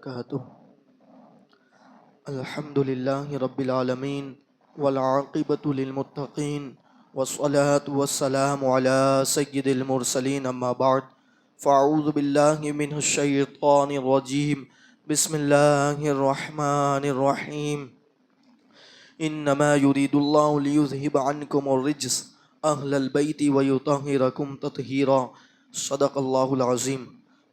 وبركاته. الحمد لله رب العالمين والعاقبة للمتقين والصلاة والسلام على سيد المرسلين أما بعد فأعوذ بالله من الشيطان الرجيم بسم الله الرحمن الرحيم إنما يريد الله ليذهب عنكم الرجس أهل البيت ويطهركم تطهيرا صدق الله العظيم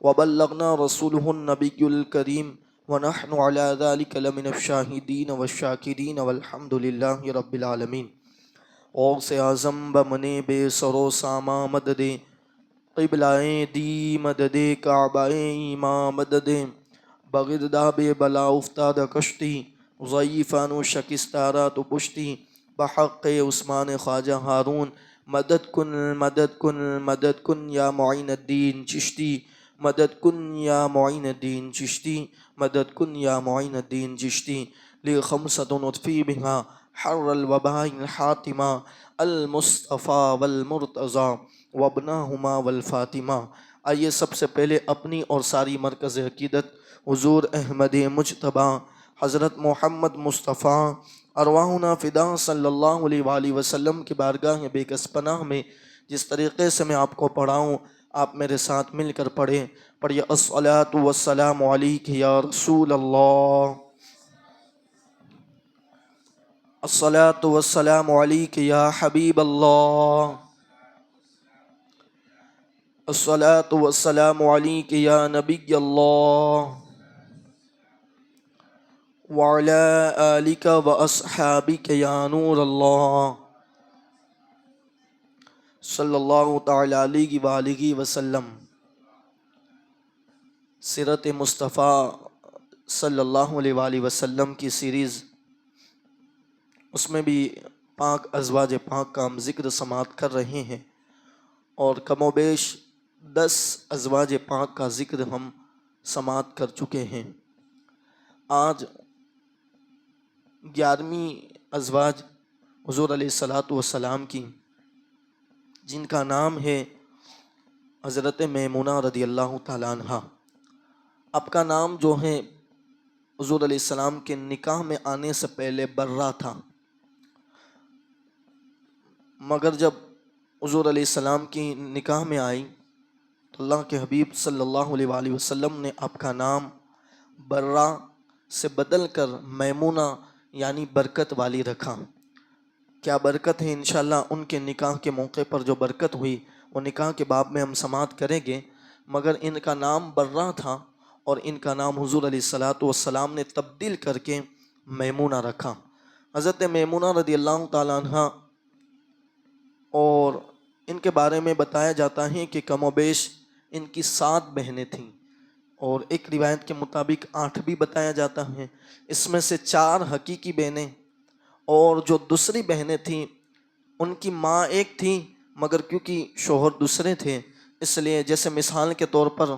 وبلغنا رسوله النبي الكريم ونحن على ذلك لمن الشاهدين والشاكرين والحمد لله رب العالمين. غوث اعظم بمنے بے سرو ساما مدد قبلائیں دی مدد کعبہ ایماں مدد بغداد بلا افتاد کشتی ضعیفان و شکستارا تو پشتی بحق عثمان خواجہ ہارون مدد کن مدد کن مدد کن یا معین الدین چشتی مدد کن یا معین الدین چشتی مدد کن یا معین الدین چشتی لخمسة نطفی بها حر الوباء الحاتمہ المصطفیٰ والمرتضی وابناہما والفاطمہ. آئیے سب سے پہلے اپنی اور ساری مرکز عقیدت حضور احمد مجتبی حضرت محمد مصطفیٰ ارواحنا فدا صلی اللہ علیہ وآلہ وسلم کی بارگاہ بے کس پناہ میں جس طریقے سے میں آپ کو پڑھاؤں آپ میرے ساتھ مل کر پڑھیں. پڑھیے الصلاۃ والسلام علیک یا رسول اللہ، الصلاۃ والسلام علیک یا حبیب اللہ، الصلاۃ والسلام علیک یا نبی اللہ وعلی آلک واصحابک یا نور اللہ صلی اللہ تعالی علیہ وآلہ وسلم. سیرت مصطفیٰ صلی اللہ علیہ وآلہ وسلم کی سیریز، اس میں بھی پاک ازواج پاک کا ہم ذکر سماعت کر رہے ہیں اور کم و بیش 10 ازواج پاک کا ذکر ہم سماعت کر چکے ہیں. آج 11ویں ازواج حضور علیہ الصلاۃ والسلام کی، جن کا نام ہے حضرت میمونہ رضی اللہ تعالیٰ عنہ. آپ کا نام جو ہے حضور علیہ السلام کے نکاح میں آنے سے پہلے برہ تھا، مگر جب حضور علیہ السلام کی نکاح میں آئی تو اللہ کے حبیب صلی اللہ علیہ وآلہ وسلم نے آپ کا نام برہ سے بدل کر میمونہ یعنی برکت والی رکھا. کیا برکت ہے انشاءاللہ ان کے نکاح کے موقع پر جو برکت ہوئی وہ نکاح کے باب میں ہم سماعت کریں گے، مگر ان کا نام برہ تھا اور ان کا نام حضور علیہ الصلاۃ والسلام نے تبدیل کر کے میمونہ رکھا. حضرت میمونہ رضی اللہ تعالیٰ عنہ اور ان کے بارے میں بتایا جاتا ہے کہ کم و بیش ان کی 7 بہنیں تھیں اور ایک روایت کے مطابق 8 بھی بتایا جاتا ہے. اس میں سے 4 حقیقی بہنیں اور جو دوسری بہنیں تھیں ان کی ماں ایک تھی مگر کیونکہ شوہر دوسرے تھے اس لیے، جیسے مثال کے طور پر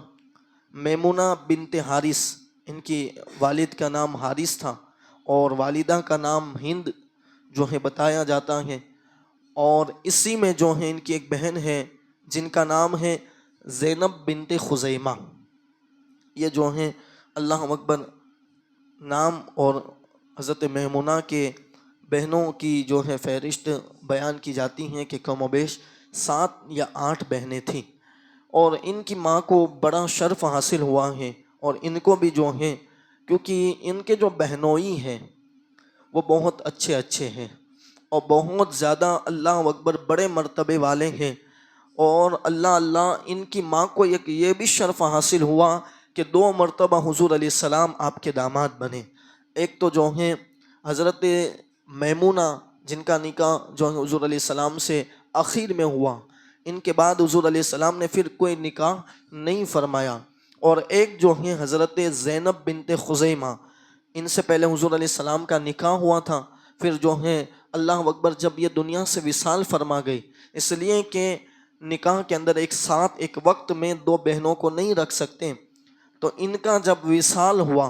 میمونہ بنت حارث، ان کی والد کا نام حارث تھا اور والدہ کا نام ہند جو ہے بتایا جاتا ہے. اور اسی میں جو ہے ان کی ایک بہن ہے جن کا نام ہے زینب بنت خزیمہ. یہ جو ہیں اللہ اکبر نام اور حضرت میمونہ کے بہنوں کی جو ہے فہرست بیان کی جاتی ہیں کہ کم و بیش 7 یا 8 بہنیں تھیں اور ان کی ماں کو بڑا شرف حاصل ہوا ہے اور ان کو بھی جو ہیں کیونکہ ان کے جو بہنوئی ہیں وہ بہت اچھے ہیں اور بہت زیادہ اللہ اکبر بڑے مرتبے والے ہیں. اور اللہ ان کی ماں کو ایک یہ بھی شرف حاصل ہوا کہ 2 مرتبہ حضور علیہ السلام آپ کے داماد بنے. ایک تو جو ہیں حضرت میمونہ جن کا نکاح جو ہے حضور علیہ السلام سے آخر میں ہوا، ان کے بعد حضور علیہ السلام نے پھر کوئی نکاح نہیں فرمایا. اور ایک جو ہے حضرت زینب بنت خزیمہ، ان سے پہلے حضور علیہ السلام کا نکاح ہوا تھا، پھر جو ہے اللہ اکبر جب یہ دنیا سے وصال فرما گئی، اس لیے کہ نکاح کے اندر ایک ساتھ ایک وقت میں 2 بہنوں کو نہیں رکھ سکتے، تو ان کا جب وصال ہوا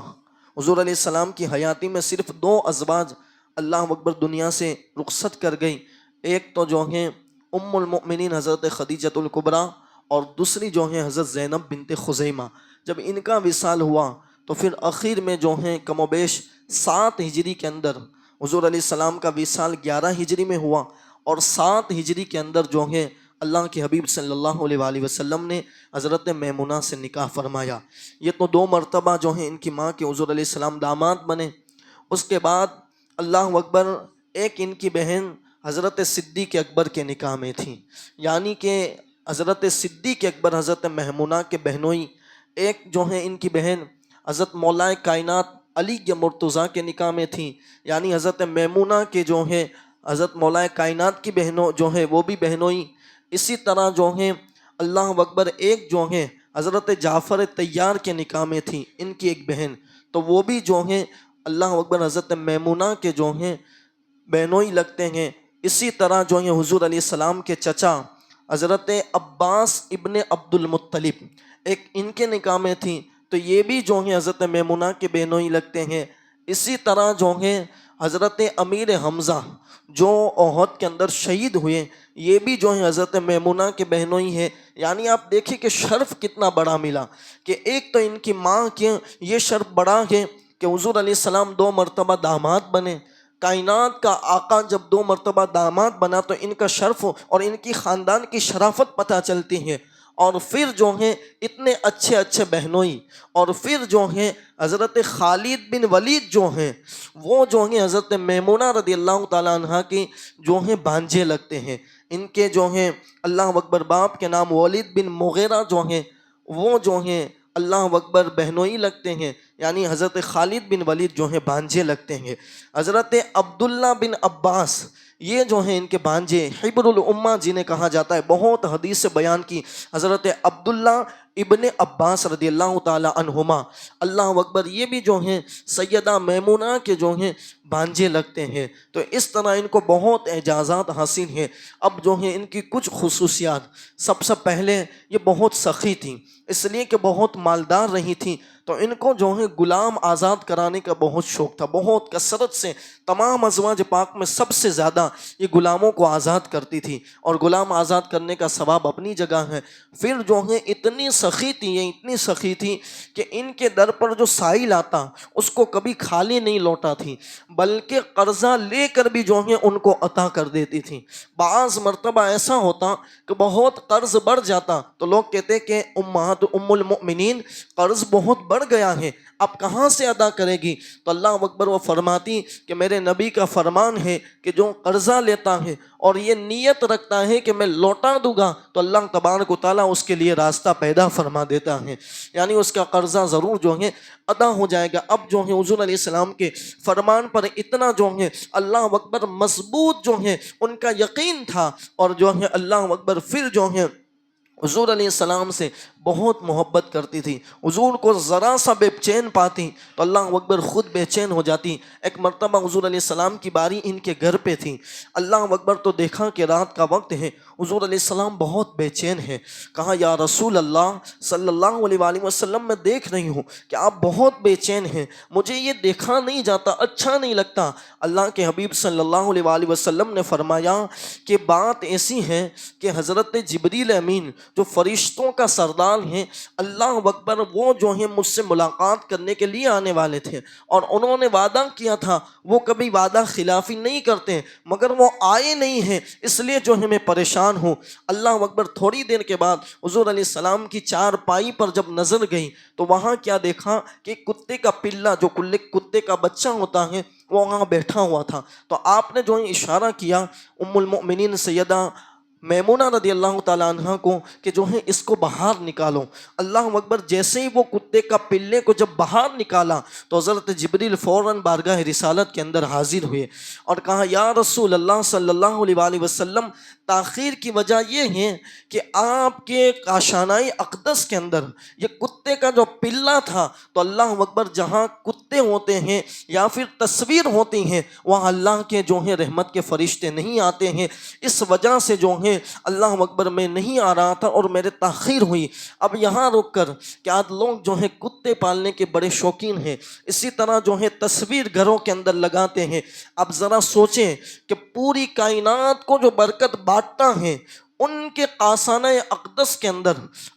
حضور علیہ السلام کی حیاتی میں صرف 2 ازواج اللہ اکبر دنیا سے رخصت کر گئی. ایک تو جو ہیں ام المؤمنین حضرت خدیجۃ الکبریٰ اور دوسری جو ہیں حضرت زینب بنت خزیمہ. جب ان کا وصال ہوا تو پھر آخر میں جو ہیں کم و بیش 7 ہجری کے اندر حضور علیہ السلام کا وصال 11 ہجری میں ہوا، اور 7 ہجری کے اندر جو ہے اللہ کے حبیب صلی اللہ علیہ وآلہ وسلم نے حضرت میمونہ سے نکاح فرمایا۔ یہ تو 2 مرتبہ جو ہیں ان کی ماں کے حضور علیہ السلام داماد بنے۔ اس کے بعد اللہ اکبر ایک ان کی بہن حضرت صدیق اکبر کے نکاح میں تھی، یعنی کہ حضرت صدیق اکبر حضرت میمونہ کے بہنوئی، ایک جو ہیں ان کی بہن حضرت مولا کائنات علی مرتضیٰ کے نکاح میں تھی، یعنی حضرت میمونہ کے جو ہیں حضرت مولا کائنات کی بہنوں جو ہیں وہ بھی بہنوئی۔ اسی طرح جو ہیں اللہ اکبر ایک جو ہیں حضرت جعفر طیار کے نکاح میں تھی ان کی ایک بہن، تو وہ بھی جو ہیں اللہ اکبر حضرت میمونہ کے جو ہیں بہنوئی لگتے ہیں۔ اسی طرح جو ہیں حضور علیہ السلام کے چچا حضرت عباس ابن عبد المطلب ایک ان کے نکاح میں تھی، تو یہ بھی جو ہیں حضرت میمونہ کے بہنوئی لگتے ہیں۔ اسی طرح جو ہیں حضرت امیر حمزہ جو احد کے اندر شہید ہوئے، یہ بھی جو ہیں حضرت میمونہ کے بہنوئی ہیں۔ یعنی آپ دیکھیں کہ شرف کتنا بڑا ملا، کہ ایک تو ان کی ماں کے یہ شرف بڑا ہے کہ حضور علیہ السلام 2 مرتبہ داماد بنے، کائنات کا آقا جب 2 مرتبہ داماد بنا تو ان کا شرف اور ان کی خاندان کی شرافت پتہ چلتی ہے۔ اور پھر جو ہیں اتنے اچھے اچھے بہنوئی، اور پھر جو ہیں حضرت خالد بن ولید جو ہیں وہ جو ہیں حضرت میمونہ رضی اللہ تعالیٰ عنہ کی جو ہیں بھانجے لگتے ہیں۔ ان کے جو ہیں اللہ اکبر باپ کے نام ولید بن مغیرہ جو ہیں وہ جو ہیں اللہ اکبر بہنوئی لگتے ہیں، یعنی حضرت خالد بن ولید جو ہیں بھانجے لگتے ہیں۔ حضرت عبداللہ بن عباس یہ جو ہیں ان کے بھانجے، حبر الامہ جنہیں کہا جاتا ہے، بہت حدیث سے بیان کی حضرت عبداللہ ابن عباس رضی اللہ تعالی عنہما، اللہ اکبر یہ بھی جو ہیں سیدہ میمونہ کے جو ہیں بھانجے لگتے ہیں۔ تو اس طرح ان کو بہت اعجازات حاصل ہیں۔ اب جو ہیں ان کی کچھ خصوصیات، سب سے پہلے یہ بہت سخی تھیں، اس لیے کہ بہت مالدار رہی تھیں، تو ان کو جو ہے غلام آزاد کرانے کا بہت شوق تھا، بہت کثرت سے تمام ازواج پاک میں سب سے زیادہ یہ غلاموں کو آزاد کرتی تھی، اور غلام آزاد کرنے کا ثواب اپنی جگہ ہے۔ پھر جو ہے اتنی سخی تھی، یہ اتنی سخی تھی کہ ان کے در پر جو سائل آتا اس کو کبھی خالی نہیں لوٹا تھی، بلکہ قرضہ لے کر بھی جو ہے ان کو عطا کر دیتی تھی۔ بعض مرتبہ ایسا ہوتا کہ بہت قرض بڑھ جاتا تو لوگ کہتے کہ ام المؤمنین قرض بہت بڑھ گیا ہے، اب کہاں سے ادا کرے گی؟ تو اللہ اکبر وہ فرماتی کہ میرے نبی کا فرمان ہے کہ جو قرضہ لیتا ہے اور یہ نیت رکھتا ہے کہ میں لوٹا دوں گا تو اللہ تبارک و تعالیٰ اس کے لیے راستہ پیدا فرما دیتا ہے، یعنی اس کا قرضہ ضرور جو ہے ادا ہو جائے گا۔ اب جو ہے حضور علیہ السلام کے فرمان پر اتنا جو ہے اللہ اکبر مضبوط جو ہے ان کا یقین تھا، اور جو ہے اللہ اکبر پھر جو ہے حضور علیہ السلام سے بہت محبت کرتی تھی۔ حضور کو ذرا سا بے چین پاتی تو اللہ اکبر خود بے چین ہو جاتی۔ ایک مرتبہ حضور علیہ السلام کی باری ان کے گھر پہ تھی، اللہ اکبر تو دیکھا کہ رات کا وقت ہے، حضور علیہ السلام بہت بے چین ہیں، کہا یا رسول اللہ صلی اللہ علیہ وآلہ وسلم میں دیکھ رہی ہوں کہ آپ بہت بے چین ہیں، مجھے یہ دیکھا نہیں جاتا، اچھا نہیں لگتا۔ اللہ کے حبیب صلی اللہ علیہ وآلہ وسلم نے فرمایا کہ بات ایسی ہے کہ حضرت جبریل امین جو فرشتوں کا سردار ہیں، اللہ اکبر وہ جو ہیں مجھ سے ملاقات کرنے کے لیے آنے والے تھے، اور انہوں نے وعدہ کیا تھا، وہ کبھی وعدہ خلافی نہیں کرتے، مگر وہ آئے نہیں ہیں، اس لیے جو ہے میں پریشان ہوں۔ اللہ اکبر تھوڑی دیر کے بعد حضور علیہ السلام کی چارپائی پر جب نظر گئی تو وہاں کیا دیکھا کہ کتے کا پلہ، جو کتے کا بچہ ہوتا ہے، وہ وہاں بیٹھا ہوا تھا۔ تو آپ نے جو ہے اشارہ کیا ام المؤمنین سیدہ میمونہ رضی اللہ تعالیٰ عنہ کو کہ جو ہے اس کو باہر نکالو۔ اللہ اکبر جیسے ہی وہ کتے کا پلے کو جب باہر نکالا تو حضرت جبریل فوراً بارگاہ رسالت کے اندر حاضر ہوئے اور کہا یا رسول اللہ صلی اللہ علیہ وآلہ وسلم، تاخیر کی وجہ یہ ہے کہ آپ کے کاشانہ اقدس کے اندر یہ کتے کا جو پلہ تھا، تو اللہ اکبر جہاں کتے ہوتے ہیں یا پھر تصویر ہوتی ہیں وہاں اللہ کے جو ہیں رحمت کے فرشتے نہیں آتے ہیں، اس وجہ سے جو ہیں اللہ اکبر میں نہیں آ رہا تھا اور میرے تاخیر ہوئی۔ اب یہاں رک کر کہ آج لوگ جو ہیں کتے پالنے کے بڑے شوقین ہیں، اسی طرح جو ہے تصویر گھروں کے اندر لگاتے ہیں۔ اب ذرا سوچیں کہ پوری کائنات کو جو برکت بانٹتا ہے ان کے قاصانہ اقدس کے اندر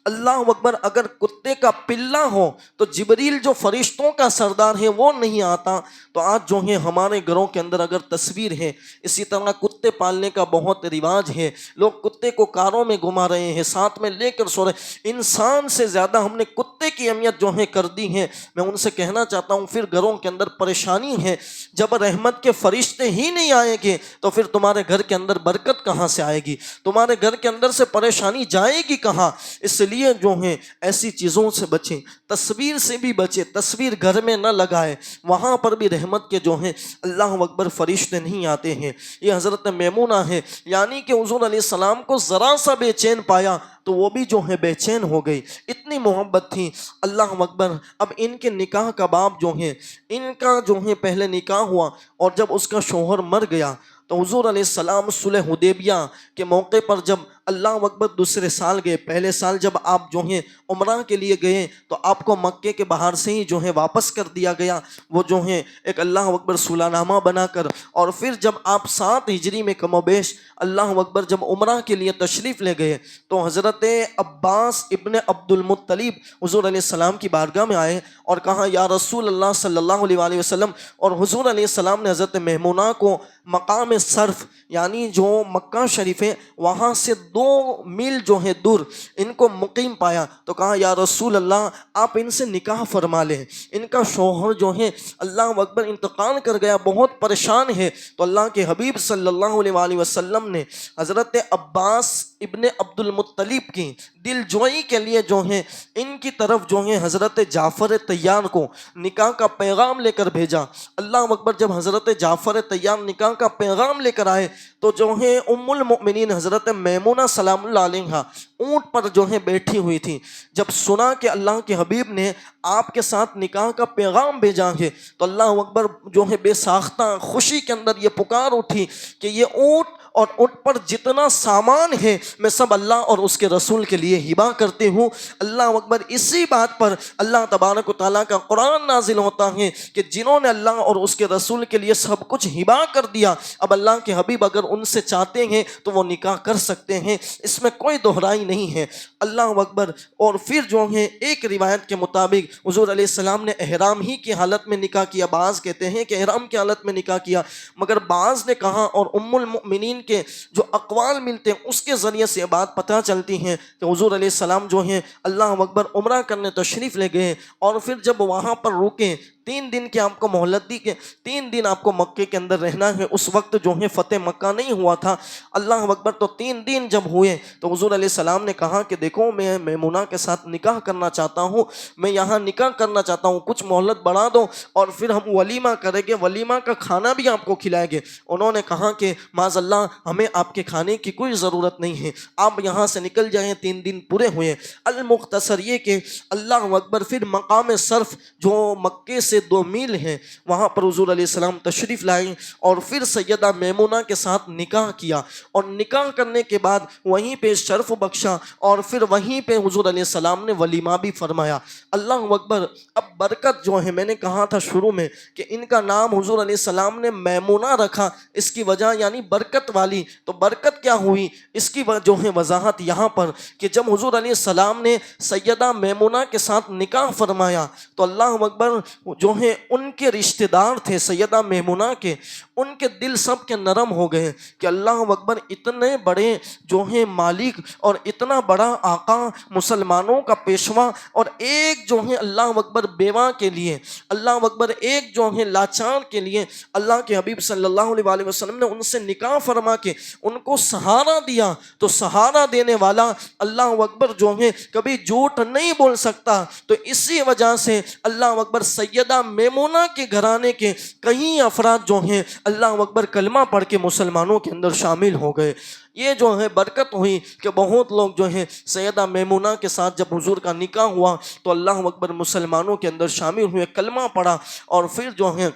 اللہ اکبر اگر کتے کا پلہ ہو تو جبریل جو فرشتوں کا سردار ہے وہ نہیں آتا. تو آج جو ہے ہمارے گھروں کے اندر اگر تصویر ہے، اسی طرح کتے پالنے کا بہت رواج ہے، لوگ کتے کو کاروں میں گھما رہے ہیں، ساتھ میں لے کر سو رہے. انسان سے زیادہ ہم نے کتے کی اہمیت جو ہے کر دی ہے. میں ان سے کہنا چاہتا ہوں پھر گھروں کے اندر پریشانی ہے. جب رحمت کے فرشتے ہی نہیں آئیں گے تو پھر تمہارے گھر کے اندر برکت کہاں سے آئے گی؟ تمہارے گھر کے اندر سے پریشانی جائے گی کہاں؟ اس لیے جو ہے ایسی چیزوں سے بچیں، تصویر سے بھی بچیں، تصویر گھر میں نہ لگائے، وہاں پر بھی رحمت کے جو ہیں اللہ اکبر فرشتے نہیں آتے ہیں. یہ حضرت میمونہ ہے، یعنی کہ حضور علیہ السلام کو ذرا سا بے چین پایا تو وہ بھی جو ہے بے چین ہو گئی، اتنی محبت تھی. اللہ اکبر. اب ان کے نکاح کا باب جو ہے، ان کا جو ہے پہلے نکاح ہوا اور جب اس کا شوہر مر گیا تو حضور علیہ السلام صلح حدیبیہ کے موقع پر جب اللہ اکبر دوسرے سال گئے، پہلے سال جب آپ جو ہیں عمرہ کے لیے گئے تو آپ کو مکے کے باہر سے ہی جو ہے واپس کر دیا گیا، وہ جو ہے ایک اللہ اکبر صلح نامہ بنا کر. اور پھر جب آپ 7 ہجری میں کم و بیش اللہ اکبر جب عمرہ کے لیے تشریف لے گئے تو حضرت عباس ابن عبد المطلب حضور علیہ السلام کی بارگاہ میں آئے اور کہا یا رسول اللہ صلی اللہ علیہ وآلہ وسلم. اور حضور علیہ السلام نے حضرت میمونہ کو مقام صرف یعنی جو مکہ شریف ہے وہاں سے 2 میل جو ہے دور ان کو مقیم پایا تو کہا یا رسول اللہ آپ ان سے نکاح فرما لیں، ان کا شوہر جو ہے اللہ اکبر انتقال کر گیا، بہت پریشان ہے. تو اللہ کے حبیب صلی اللہ علیہ وآلہ وسلم نے حضرت عباس ابن عبد المطلب کی دل جوئی کے لیے جو ہے ان کی طرف جو ہے حضرت جعفر طیار کو نکاح کا پیغام لے کر بھیجا. اللہ اکبر. جب حضرت جعفر طیار نکاح کا پیغام لے کر آئے تو جو ہے ام المؤمنین حضرت میمونہ سلام اللہ علیہا اونٹ پر جو ہے بیٹھی ہوئی تھی. جب سنا کہ اللہ کے حبیب نے آپ کے ساتھ نکاح کا پیغام بھیجا ہے تو اللہ اکبر جو ہے بے ساختہ خوشی کے اندر یہ پکار اٹھی کہ یہ اونٹ اور اونٹ پر جتنا سامان ہے میں سب اللہ اور اس کے رسول کے لیے ہبہ کرتی ہوں. اللہ اکبر. اسی بات پر اللہ تبارک و تعالیٰ کا قرآن نازل ہوتا ہے کہ جنہوں نے اللہ اور اس کے رسول کے لیے سب کچھ ہبہ کر دیا اب اللہ کے حبیب اگر ان سے چاہتے ہیں تو وہ نکاح کر سکتے ہیں، اس میں کوئی دہرائی نہیں ہے. اللہ اکبر. اور پھر جو ہے ایک روایت کے مطابق حضور علیہ السلام نے احرام ہی کی حالت میں نکاح کیا، بعض کہتے ہیں کہ احرام کی حالت میں نکاح کیا، مگر بعض نے کہا اور ام المؤمنین کے جو اقوال ملتے ہیں اس کے ذریعے سے بات پتہ چلتی ہے کہ حضور علیہ السلام جو ہیں اللہ اکبر عمرہ کرنے تشریف لے گئے اور پھر جب وہاں پر رکے 3 دن کی آپ کو مہلت دی کہ 3 دن آپ کو مکے کے اندر رہنا ہے. اس وقت جو ہے فتح مکہ نہیں ہوا تھا. اللہ اکبر. تو 3 دن جب ہوئے تو حضور علیہ السلام نے کہا کہ دیکھو میں میمونہ کے ساتھ نکاح کرنا چاہتا ہوں، میں یہاں نکاح کرنا چاہتا ہوں، کچھ مہلت بڑھا دو اور پھر ہم ولیمہ کریں گے، ولیمہ کا کھانا بھی آپ کو کھلائیں گے. انہوں نے کہا کہ معاذ اللہ ہمیں آپ کے کھانے کی کوئی ضرورت نہیں ہے، آپ یہاں سے نکل جائیں. 3 دن پورے ہوئے. المختصر یہ کہ اللہ اکبر. پھر مقام صرف جو مکے سے 2 میل ہیں وہاں پر حضور علیہ السلام تشریف لائے اور پھر سیدہ میمونہ کے ساتھ نکاح کیا اور نکاح کرنے کے بعد وہیں پہ شرف بخشا اور پھر وہیں پہ حضور علیہ السلام نے ولیمہ بھی فرمایا. اللہ اکبر. اب برکت جو ہے میں نے کہا تھا شروع میں کہ ان کا نام حضور علیہ السلام نے میمونہ رکھا، اس کی وجہ یعنی برکت والی. تو برکت کیا ہوئی اس کی جو ہے وضاحت یہاں پر کہ جب حضور علیہ السلام نے سیدہ میمونہ کے ساتھ نکاح فرمایا تو اللہ اکبر جو ہے ان کے رشتہ دار تھے سیدہ میمونہ کے، ان کے دل سب کے نرم ہو گئے کہ اللہ اکبر اتنے بڑے جو ہیں مالک اور اتنا بڑا آقا مسلمانوں کا پیشوا اور ایک جو ہے اللہ اکبر بیوہ کے لیے، اللہ اکبر ایک جو ہے لاچار کے لیے اللہ کے حبیب صلی اللہ علیہ وآلہ وسلم نے ان سے نکاح فرما کے ان کو سہارا دیا. تو سہارا دینے والا اللہ اکبر جو ہے کبھی جھوٹ نہیں بول سکتا. تو اسی وجہ سے اللہ اکبر سیدہ میمونہ کے گھرانے کے کئی افراد جو ہیں اللہ اکبر کلمہ پڑھ کے مسلمانوں کے اندر شامل ہو گئے. یہ جو ہے برکت ہوئی کہ بہت لوگ جو ہیں سیدہ میمونہ کے ساتھ جب حضور کا نکاح ہوا تو اللہ اکبر مسلمانوں کے اندر شامل ہوئے، کلمہ پڑھا اور پھر جو ہے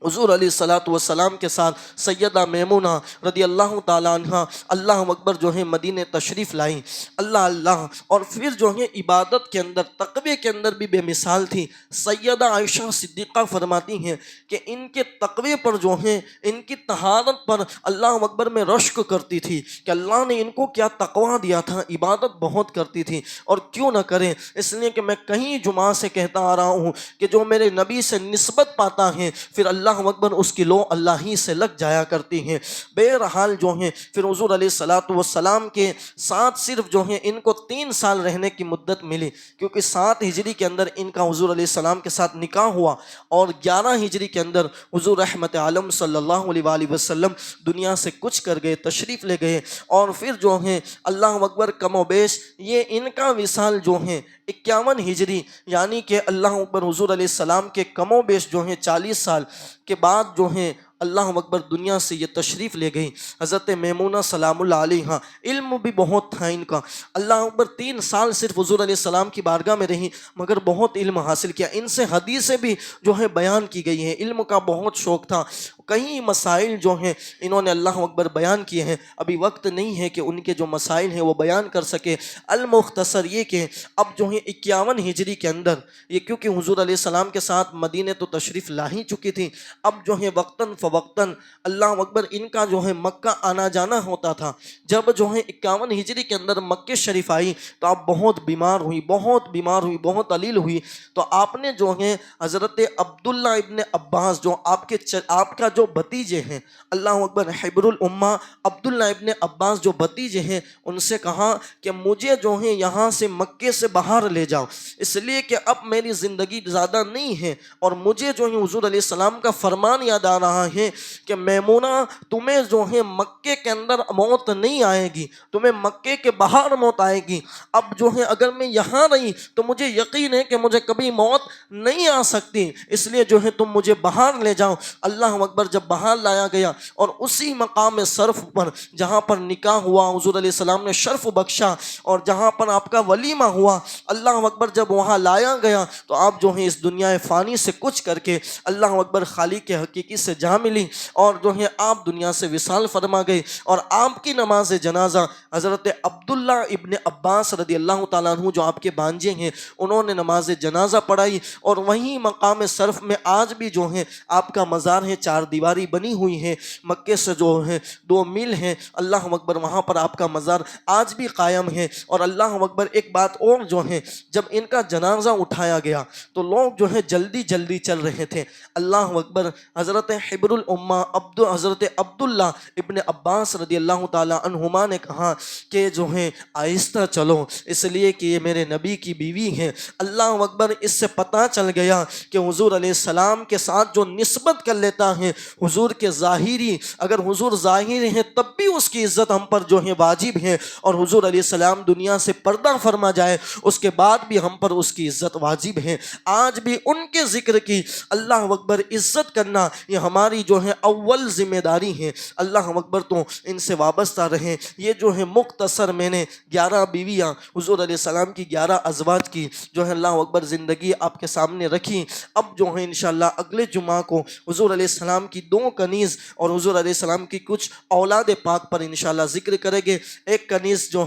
حضور علیہ الصلوۃ والسلام کے ساتھ سیدہ میمونہ رضی اللہ تعالیٰ عنہ اللہ اکبر جو ہے مدینے تشریف لائیں، اللہ اللہ، اور پھر جو ہے عبادت کے اندر تقوی کے اندر بھی بے مثال تھی۔ سیدہ عائشہ صدیقہ فرماتی ہیں کہ ان کے تقوی پر جو ہے، ان کی طہارت پر اللہ اکبر میں رشک کرتی تھی کہ اللہ نے ان کو کیا تقوی دیا تھا، عبادت بہت کرتی تھی، اور کیوں نہ کریں، اس لیے کہ میں کہیں جمعہ سے کہتا آ رہا ہوں کہ جو میرے نبی سے نسبت پاتا ہے پھر اللہ اکبر اس کی لو اللہ ہی سے لگ جایا کرتی ہیں۔ بہرحال جو ہیں پھر حضور علیہ الصلوۃ والسلام کے ساتھ صرف جو ہیں ان کو 3 سال رہنے کی مدت ملی، کیونکہ 7 ہجری کے اندر ان کا حضور علیہ السلام کے ساتھ نکاح ہوا، اور 11 ہجری کے اندر حضور رحمت عالم صلی اللہ علیہ وآلہ وسلم دنیا سے کچھ کر گئے، تشریف لے گئے، اور پھر جو ہیں اللہ اکبر کم و بیش یہ ان کا وصال جو ہیں 51 ہجری، یعنی کہ اللہ اکبر حضور علیہ السلام کے کم و بیش جو ہیں 40 سال کے بعد جو ہیں اللہ اکبر دنیا سے یہ تشریف لے گئی۔ حضرت میمونہ سلام اللہ علیہا، علم بھی بہت تھا ان کا، اللہ اکبر 3 سال صرف حضور علیہ السلام کی بارگاہ میں رہی، مگر بہت علم حاصل کیا، ان سے حدیثیں بھی جو ہے بیان کی گئی ہیں، علم کا بہت شوق تھا، کئی مسائل جو ہیں انہوں نے اللہ اکبر بیان کیے ہیں۔ ابھی وقت نہیں ہے کہ ان کے جو مسائل ہیں وہ بیان کر سکے، المختصر یہ کہ اب جو ہے 51 ہجری کے اندر یہ کیونکہ حضور علیہ السلام کے ساتھ مدینے تو تشریف لا ہی چکی تھی، اب جو ہے وقتاً فوقتاً اللہ اکبر ان کا جو ہے مکہ آنا جانا ہوتا تھا۔ جب جو ہے 51 ہجری کے اندر مکہ شریف آئی تو آپ بہت بیمار ہوئی، بہت علیل ہوئی، تو آپ نے جو ہے حضرت عبداللہ ابن عباس جو آپ کا جو بھتیجے ہیں، اللہ اکبر، حبر الامہ عبداللہ ابن عباس جو بھتیجے ہیں، ان سے کہا کہ مجھے جو ہے یہاں سے مکے سے باہر لے جاؤ، اس لیے کہ اب میری زندگی زیادہ نہیں ہے، اور مجھے جو ہے حضور علیہ السلام کا فرمان یاد آ رہا ہے کہ میمونہ تمہیں جو ہے مکے کے اندر موت نہیں آئے گی، تمہیں مکے کے باہر موت آئے گی، اب جو ہے اگر میں یہاں رہی تو مجھے یقین ہے کہ مجھے کبھی موت نہیں آ سکتی، اس لیے جو ہے تم مجھے باہر لے جاؤ۔ اللہ اکبر، جب باہر لایا گیا اور اسی مقام شرف پر جہاں پر نکاح ہوا، حضور علیہ السلام نے شرف بخشا، اور جہاں پر آپ کا ولیمہ ہوا، اللہ اکبر، جب وہاں لایا گیا تو آپ جو ہیں اس دنیا فانی سے کچھ کر کے اللہ اکبر خالق حقیقی سے جا ملی، اور جو ہے آپ دنیا سے وصال فرما گئے، اور آپ کی نماز جنازہ حضرت عبداللہ ابن عباس رضی اللہ تعالیٰ عنہ جو آپ کے بانجے ہیں انہوں نے نماز جنازہ پڑھائی، اور وہیں مقام شرف میں آج بھی جو ہے آپ کا مزار ہے، 4 دیواری بنی ہوئی ہے، مکے سے جو ہے 2 میل ہیں، اللہ اکبر، وہاں پر آپ کا مزار آج بھی قائم ہے۔ اور اللہ اکبر، ایک بات اور جو ہے، جب ان کا جنازہ اٹھایا گیا تو لوگ جو ہے جلدی جلدی چل رہے تھے، اللہ اکبر، حضرت حبر الامہ حضرت عبداللہ ابن عباس رضی اللہ تعالیٰ عنہما نے کہا کہ جو ہے آہستہ چلو، اس لیے کہ یہ میرے نبی کی بیوی ہیں۔ اللہ اکبر، اس سے پتہ چل گیا کہ حضور علیہ السلام کے ساتھ جو نسبت کر لیتا ہے حضور کے ظاہری، اگر حضور ظاہری ہیں تب بھی اس کی عزت ہم پر جو ہے واجب ہے، اور حضور علیہ السلام دنیا سے پردہ فرما جائے اس کے بعد بھی ہم پر اس کی عزت واجب ہے۔ آج بھی ان کے ذکر کی اللہ اکبر عزت کرنا یہ ہماری جو ہے اول ذمہ داری ہے۔ اللہ اکبر، تو ان سے وابستہ رہیں۔ یہ جو ہے مختصر میں نے 11 بیویاں حضور علیہ السلام کی 11 ازواج کی جو ہے اللہ اکبر زندگی آپ کے سامنے رکھی۔ اب جو ہے انشاءاللہ اگلے جمعہ کو حضور علیہ السلام کی 2 کنیز اور حضور علیہ السلام کی کچھ اولاد پاک پر انشاءاللہ ذکر کریں گے۔ ایک کنیز جو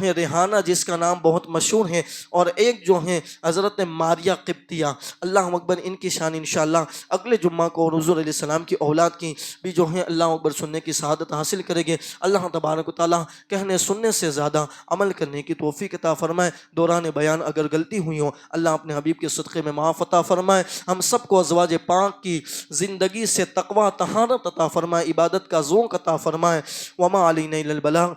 ہے ریحانہ، جس کا نام بہت مشہور ہے، اور ایک جو ہے حضرت ماریہ قبطیہ، اللہ اکبر، ان کی شان انشاءاللہ اگلے جمعہ کو، اور حضور علیہ السلام کی اولاد کی بھی جو ہے اللہ اکبر سننے کی سعادت حاصل کریں گے۔ اللہ تبارک و تعالیٰ کہنے سننے سے زیادہ عمل کرنے کی توفیق عطا فرمائے۔ دوران بیان اگر غلطی ہوئی ہو اللہ اپنے حبیب کے صدقے میں معاف عطا فرمائے۔ ہم سب کو ازواج پاک کی زندگی سے تقوی طہارت عطا فرمائے، عبادت کا ذوق عطا فرمائے۔ وما علینا الا البلاغ۔